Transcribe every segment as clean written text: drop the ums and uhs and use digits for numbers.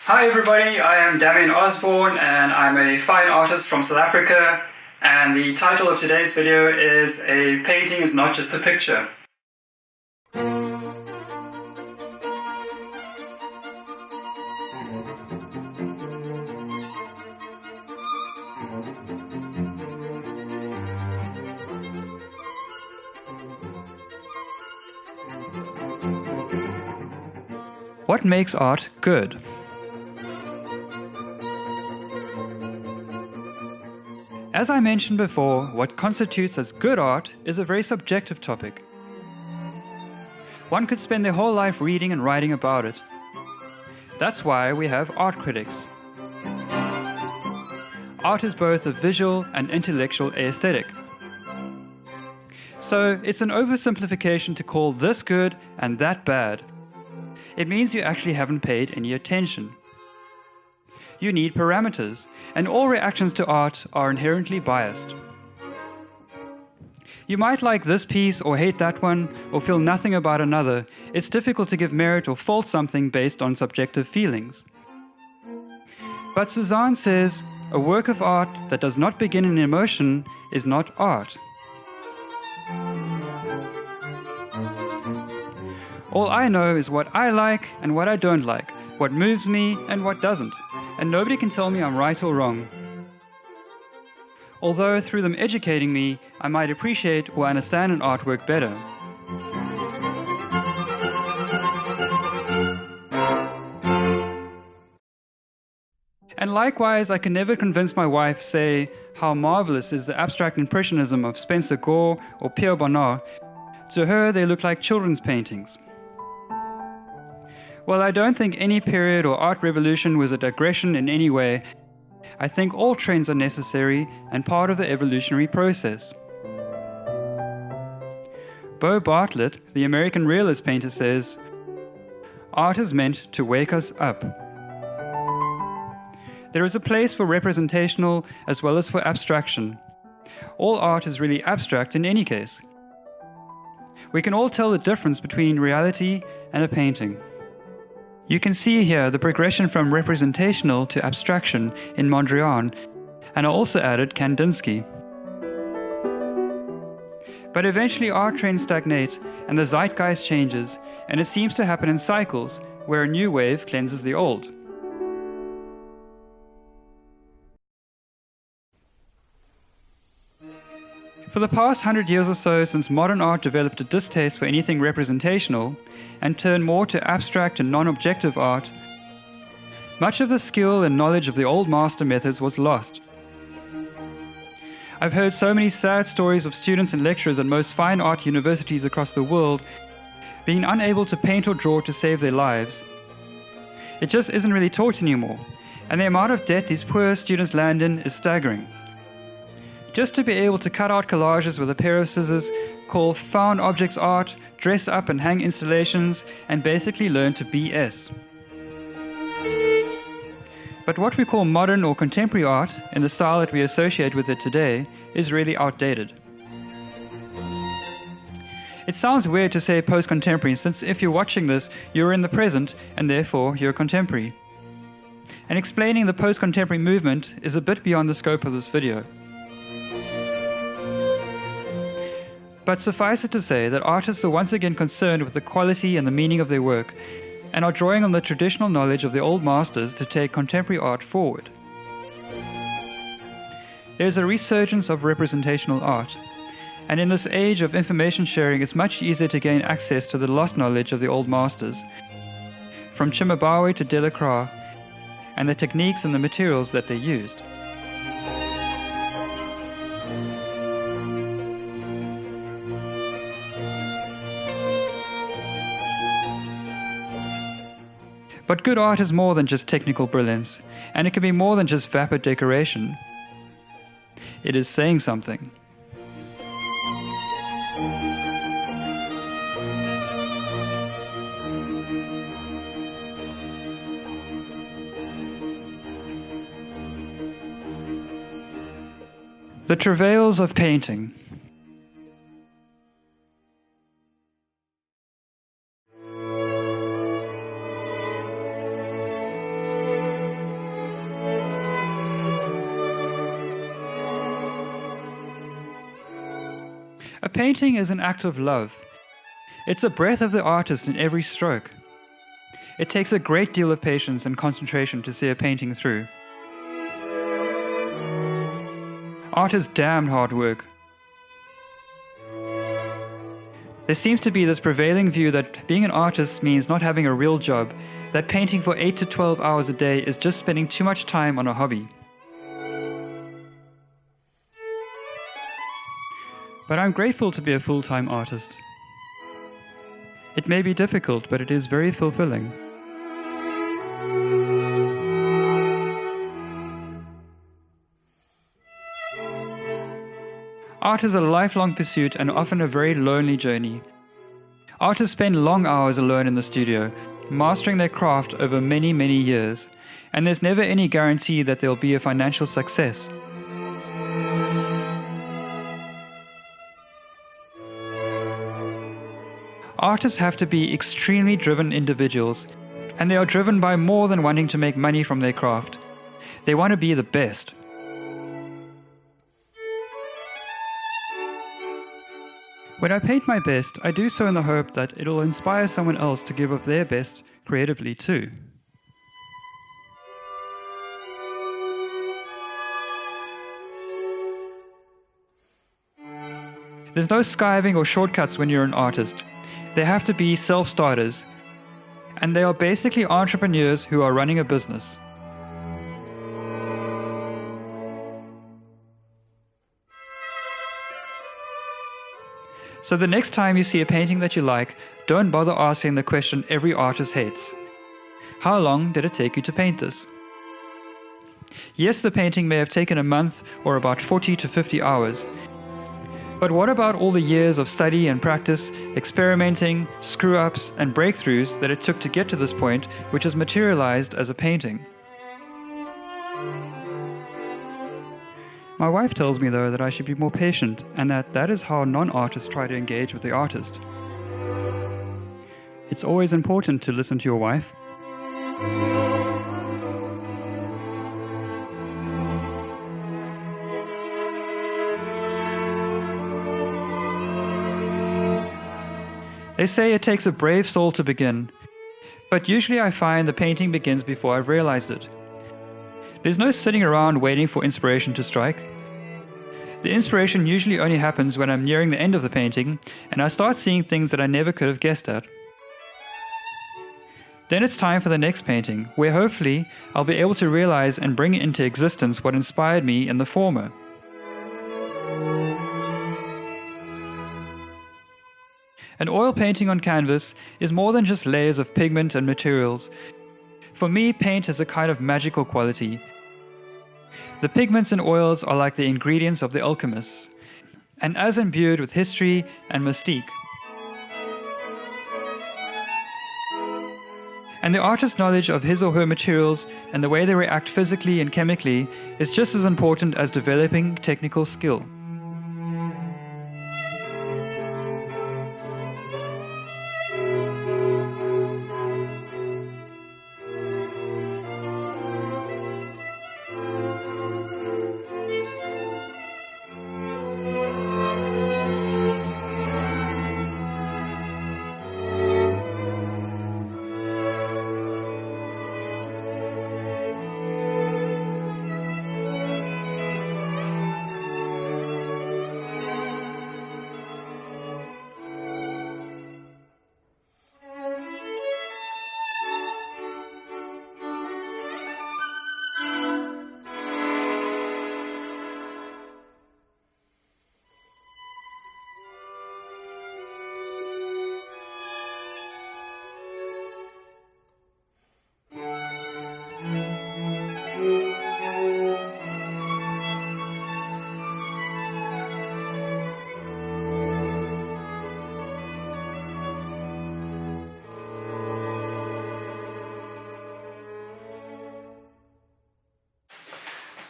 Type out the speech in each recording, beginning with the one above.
Hi everybody, I am Damien Osborne and I'm a fine artist from South Africa, and the title of today's video is A Painting is Not Just a Picture. What makes art good? As I mentioned before, what constitutes as good art is a very subjective topic. One could spend their whole life reading and writing about it. That's why we have art critics. Art is both a visual and intellectual aesthetic. So it's an oversimplification to call this good and that bad. It means you actually haven't paid any attention. You need parameters, and all reactions to art are inherently biased. You might like this piece or hate that one, or feel nothing about another. It's difficult to give merit or fault something based on subjective feelings. But Suzanne says, a work of art that does not begin in emotion is not art. All I know is what I like and what I don't like, what moves me and what doesn't, and nobody can tell me I'm right or wrong. Although through them educating me, I might appreciate or understand an artwork better. And likewise, I can never convince my wife, say, how marvelous is the abstract impressionism of Spencer Gore or Pierre Bonnard. To her, they look like children's paintings. Well, I don't think any period or art revolution was a digression in any way. I think all trends are necessary and part of the evolutionary process. Beau Bartlett, the American realist painter, says, "Art is meant to wake us up." There is a place for representational as well as for abstraction. All art is really abstract in any case. We can all tell the difference between reality and a painting. You can see here the progression from representational to abstraction in Mondrian, and I also added Kandinsky. But eventually art trends stagnate and the zeitgeist changes, and it seems to happen in cycles where a new wave cleanses the old. For the past 100 years or so, since modern art developed a distaste for anything representational and turned more to abstract and non-objective art, much of the skill and knowledge of the old master methods was lost. I've heard so many sad stories of students and lecturers at most fine art universities across the world being unable to paint or draw to save their lives. It just isn't really taught anymore, and the amount of debt these poor students land in is staggering. Just to be able to cut out collages with a pair of scissors, call found objects art, dress up and hang installations, and basically learn to BS. But what we call modern or contemporary art, in the style that we associate with it today, is really outdated. It sounds weird to say post-contemporary, since if you're watching this, you're in the present, and therefore you're contemporary. And explaining the post-contemporary movement is a bit beyond the scope of this video. But suffice it to say that artists are once again concerned with the quality and the meaning of their work, and are drawing on the traditional knowledge of the old masters to take contemporary art forward. There is a resurgence of representational art, and in this age of information sharing, it's much easier to gain access to the lost knowledge of the old masters, from Cimabue to Delacroix, and the techniques and the materials that they used. But good art is more than just technical brilliance, and it can be more than just vapid decoration. It is saying something. The travails of painting. A painting is an act of love. It's a breath of the artist in every stroke. It takes a great deal of patience and concentration to see a painting through. Art is damned hard work. There seems to be this prevailing view that being an artist means not having a real job, that painting for 8 to 12 hours a day is just spending too much time on a hobby. But I'm grateful to be a full-time artist. It may be difficult, but it is very fulfilling. Art is a lifelong pursuit and often a very lonely journey. Artists spend long hours alone in the studio, mastering their craft over many, many years, and there's never any guarantee that there'll be a financial success. Artists have to be extremely driven individuals, and they are driven by more than wanting to make money from their craft. They want to be the best. When I paint my best, I do so in the hope that it'll inspire someone else to give of their best creatively too. There's no skiving or shortcuts when you're an artist. They have to be self-starters, and they are basically entrepreneurs who are running a business. So the next time you see a painting that you like, don't bother asking the question every artist hates. How long did it take you to paint this? Yes, the painting may have taken a month or about 40 to 50 hours. But what about all the years of study and practice, experimenting, screw-ups and breakthroughs that it took to get to this point, which has materialized as a painting? My wife tells me, though, that I should be more patient, and that is how non-artists try to engage with the artist. It's always important to listen to your wife. They say it takes a brave soul to begin, but usually I find the painting begins before I've realized it. There's no sitting around waiting for inspiration to strike. The inspiration usually only happens when I'm nearing the end of the painting and I start seeing things that I never could have guessed at. Then it's time for the next painting, where hopefully I'll be able to realize and bring into existence what inspired me in the former. An oil painting on canvas is more than just layers of pigment and materials. For me, paint has a kind of magical quality. The pigments and oils are like the ingredients of the alchemists, and as imbued with history and mystique. And the artist's knowledge of his or her materials and the way they react physically and chemically is just as important as developing technical skill.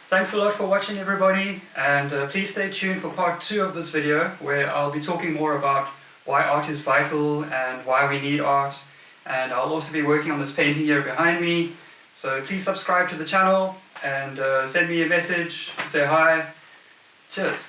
Thanks a lot for watching, everybody, and please stay tuned for part 2 of this video, where I'll be talking more about why art is vital and why we need art, and I'll also be working on this painting here behind me. So please subscribe to the channel and send me a message, say hi. Cheers.